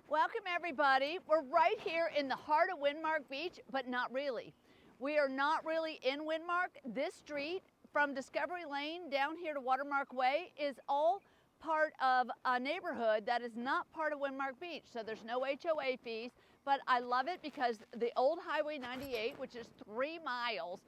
Welcome everybody. We're right here in the heart of Windmark Beach, but not really. We are not really in Windmark. This street from Discovery Lane down here to Watermark Way is all part of a neighborhood that is not part of Windmark Beach. So there's no HOA fees, but I love it because the old Highway 98, which is 3 miles,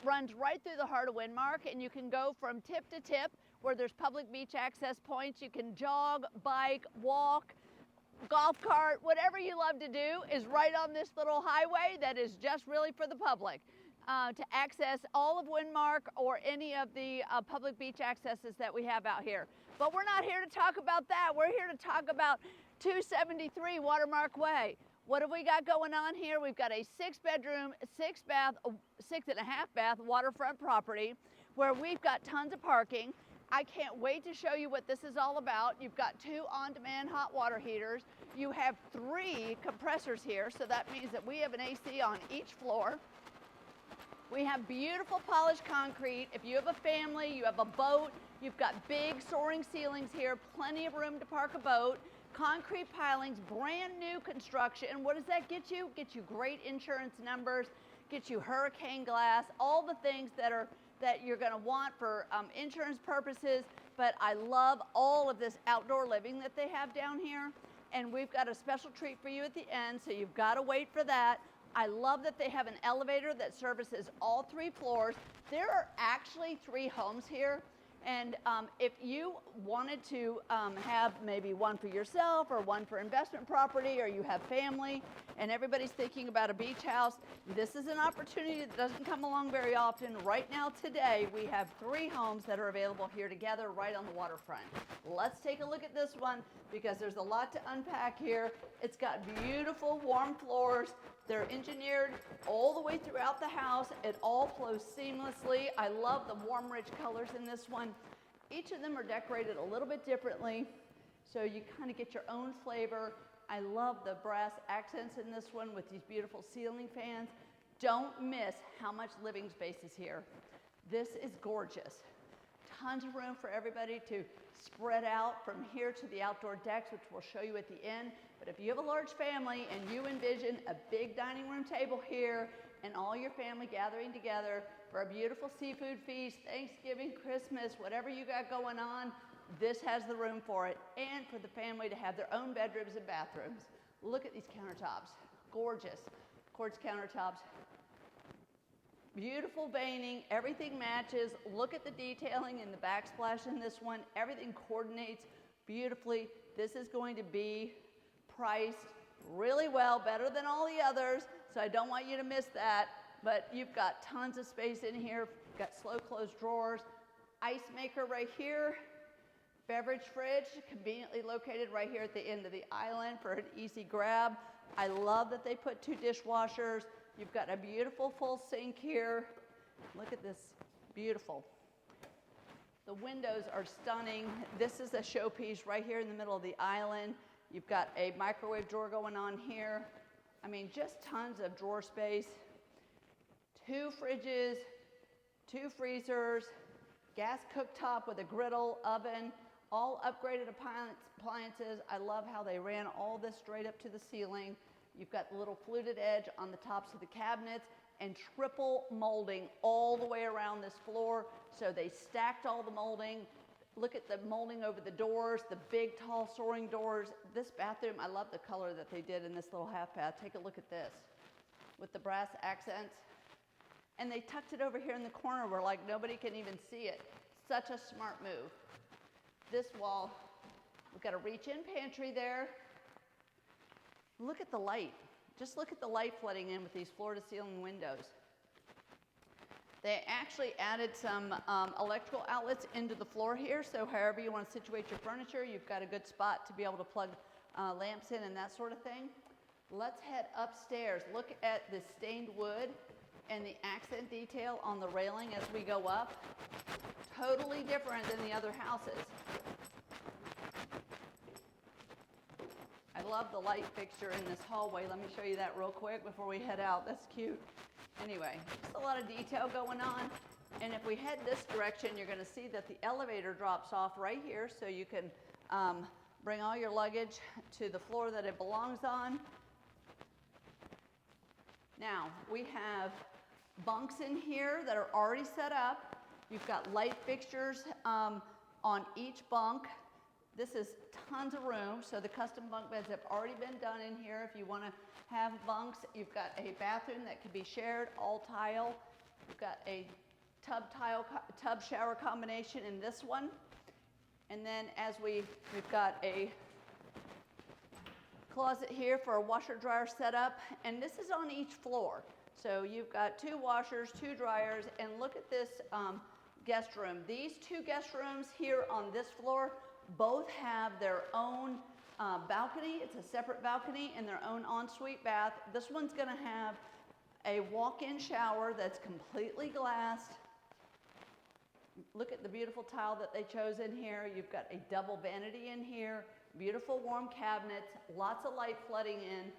runs right through the heart of Windmark, and you can go from tip to tip where there's public beach access points. You can jog, bike, walk, golf cart, whatever you love to do is right on this little highway that is just really for the public to access all of Windmark or any of the public beach accesses that we have out here. But we're not here to talk about that. We're here to talk about 273 Watermark Way. What have we got going on here? We've got a 6-bedroom, 6-bath, 6.5-bath waterfront property where we've got tons of parking. I can't wait to show you what this is all about. You've got 2 on-demand hot water heaters. You have 3 compressors here, so that means that we have an AC on each floor. We have beautiful polished concrete. If you have a family, you have a boat, you've got big soaring ceilings here, plenty of room to park a boat, concrete pilings, brand new construction. What does that get you? Get you great insurance numbers, get you hurricane glass, all the things that you're going to want for insurance purposes. But I love all of this outdoor living that they have down here, and we've got a special treat for you at the end, so you've got to wait for that. I love that they have an elevator that services all 3 floors. There are actually 3 homes here, and if you wanted to have maybe one for yourself or one for investment property, or you have family and everybody's thinking about a beach house, this is an opportunity that doesn't come along very often. Right now today we have 3 homes that are available here together right on the waterfront. Let's take a look at this one because there's a lot to unpack here. It's got beautiful warm floors. They're engineered all the way throughout the house. It all flows seamlessly. I love the warm, rich colors in this one. Each of them are decorated a little bit differently, so you kind of get your own flavor. I love the brass accents in this one with these beautiful ceiling fans. Don't miss how much living space is here. This is gorgeous. Tons of room for everybody to spread out from here to the outdoor decks, which we'll show you at the end. But if you have a large family and you envision a big dining room table here and all your family gathering together for a beautiful seafood feast, Thanksgiving, Christmas, whatever you got going on, this has the room for it, and for the family to have their own bedrooms and bathrooms. Look at these countertops, gorgeous quartz countertops. Beautiful veining, everything matches. Look at the detailing in the backsplash in this one. Everything coordinates beautifully. This is going to be priced really well, better than all the others, so I don't want you to miss that. But you've got tons of space in here. You've got slow close drawers, ice maker right here, beverage fridge conveniently located right here at the end of the island for an easy grab. I love that they put 2 dishwashers. You've got a beautiful full sink here. Look at this, beautiful. The windows are stunning. This is a showpiece right here in the middle of the island. You've got a microwave drawer going on here. I mean, just tons of drawer space. 2 fridges, 2 freezers, gas cooktop with a griddle, oven, all upgraded appliances. I love how they ran all this straight up to the ceiling. You've got the little fluted edge on the tops of the cabinets and triple molding all the way around this floor. So they stacked all the molding. Look at the molding over the doors, the big, tall, soaring doors. This bathroom, I love the color that they did in this little half bath. Take a look at this with the brass accents. And they tucked it over here in the corner where like nobody can even see it. Such a smart move. This wall, we've got a reach-in pantry there. Look at the light. Just look at the light flooding in with these floor-to-ceiling windows. They actually added some electrical outlets into the floor here, so however you want to situate your furniture, you've got a good spot to be able to plug lamps in and that sort of thing. Let's head upstairs. Look at the stained wood and the accent detail on the railing as we go up. Totally different than the other houses. I love the light fixture in this hallway. Let me show you that real quick before we head out. That's cute. Anyway, just a lot of detail going on. And if we head this direction, you're going to see that the elevator drops off right here, so you can Bring all your luggage to the floor that it belongs on. Now, we have bunks in here that are already set up. You've got light fixtures on each bunk. This is tons of room, so the custom bunk beds have already been done in here. If you want to have bunks, you've got a bathroom that can be shared, all tile. You've got a tub shower combination in this one. And then as we've got a closet here for a washer dryer setup, and this is on each floor. So you've got 2 washers, 2 dryers, and look at this guest room. These 2 guest rooms here on this floor both have their own balcony. It's a separate balcony and their own ensuite bath. This one's going to have a walk-in shower that's completely glassed. Look at the beautiful tile that they chose in here. You've got a double vanity in here, beautiful warm cabinets, lots of light flooding in.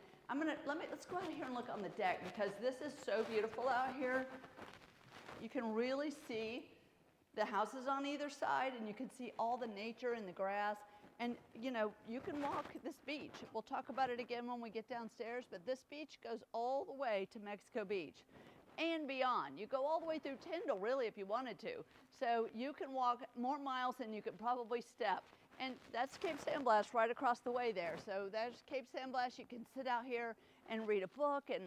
Let's go out here and look on the deck, because this is so beautiful out here. You can really see the houses on either side, and you can see all the nature and the grass. And you know, you can walk this beach. We'll talk about it again when we get downstairs, but this beach goes all the way to Mexico Beach and beyond. You go all the way through Tyndall, really, if you wanted to. So you can walk more miles than you could probably step. And that's Cape San Blas right across the way there. So there's Cape San Blas. You can sit out here and read a book. And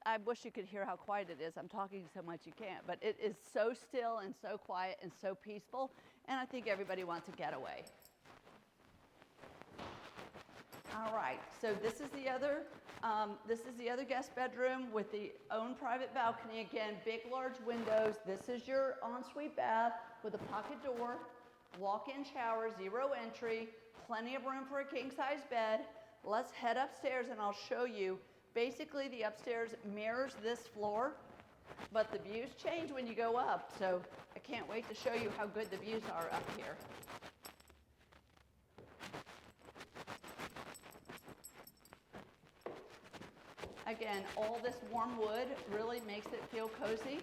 I wish you could hear how quiet it is. I'm talking so much you can't. But it is so still and so quiet and so peaceful. And I think everybody wants a getaway. All right, so this is the other guest bedroom with the own private balcony. Again, big, large windows. This is your ensuite bath with a pocket door, walk-in shower, 0 entry, plenty of room for a king-size bed. Let's head upstairs and I'll show you. Basically, the upstairs mirrors this floor, but the views change when you go up. So I can't wait to show you how good the views are up here. Again, all this warm wood really makes it feel cozy.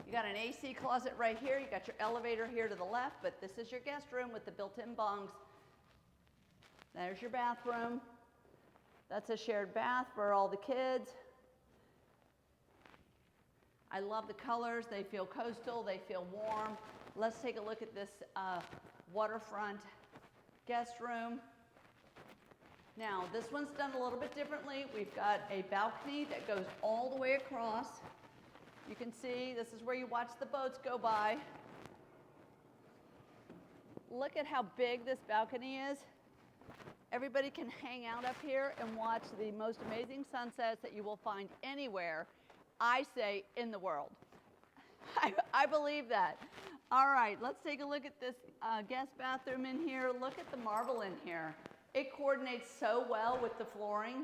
You got an AC closet right here. You got your elevator here to the left, but this is your guest room with the built-in bunks. There's your bathroom. That's a shared bath for all the kids. I love the colors. They feel coastal. They feel warm. Let's take a look at this waterfront guest room. Now, this one's done a little bit differently. We've got a balcony that goes all the way across. You can see this is where you watch the boats go by. Look at how big this balcony is. Everybody can hang out up here and watch the most amazing sunsets that you will find anywhere, I say, in the world. I believe that. All right, let's take a look at this guest bathroom in here. Look at the marble in here. It coordinates so well with the flooring.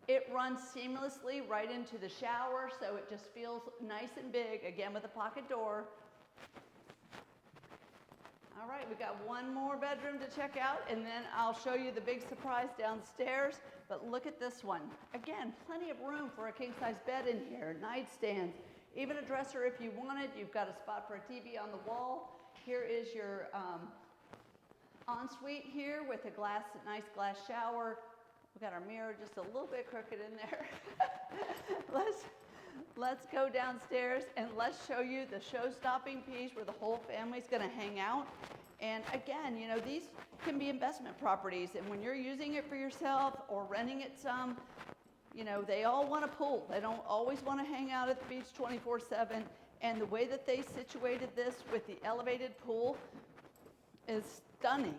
It runs seamlessly right into the shower, so it just feels nice and big, again with a pocket door. All right, we've got one more bedroom to check out, and then I'll show you the big surprise downstairs. But look at this one. Again, plenty of room for a king-size bed in here, nightstands, even a dresser if you wanted. You've got a spot for a TV on the wall. Here is your ensuite here with a nice glass shower. We've got our mirror just a little bit crooked in there. Let's go downstairs and let's show you the show-stopping piece where the whole family's going to hang out. And again, you know, these can be investment properties, and when you're using it for yourself or renting it some, you know, they all want a pool. They don't always want to hang out at the beach 24/7. And the way that they situated this with the elevated pool is stunning.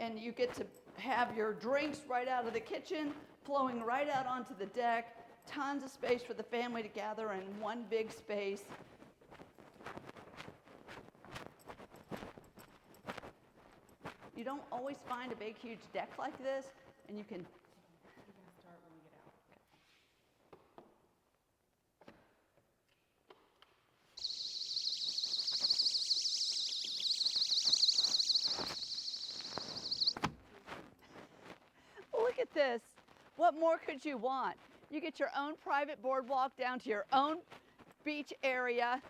And you get to have your drinks right out of the kitchen, flowing right out onto the deck. Tons of space for the family to gather in one big space. You don't always find a big, huge deck like this, and you can... Start when we get out. Look at this. What more could you want? You get your own private boardwalk down to your own beach area.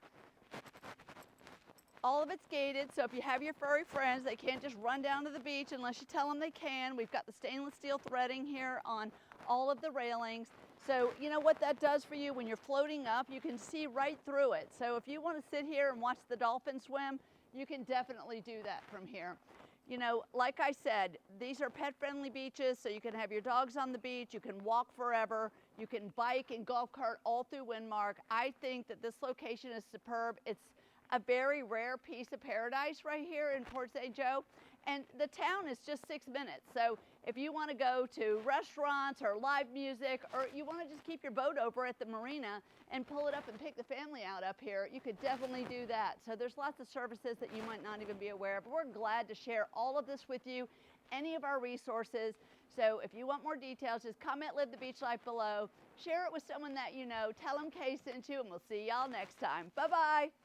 All of it's gated, so if you have your furry friends, they can't just run down to the beach unless you tell them they can. We've got the stainless steel threading here on all of the railings. So you know what that does for you when you're floating up, you can see right through it. So if you want to sit here and watch the dolphins swim, you can definitely do that from here. You know, like I said, these are pet-friendly beaches, so you can have your dogs on the beach, you can walk forever, you can bike and golf cart all through Windmark. I think that this location is superb. It's a very rare piece of paradise right here in Port St. Joe. And the town is just 6 minutes. So if you want to go to restaurants or live music, or you want to just keep your boat over at the marina and pull it up and pick the family out up here, you could definitely do that. So there's lots of services that you might not even be aware of. We're glad to share all of this with you, any of our resources. So if you want more details, just comment Live the Beach Life below, share it with someone that you know, tell them Kay sent you, and we'll see y'all next time. Bye-bye.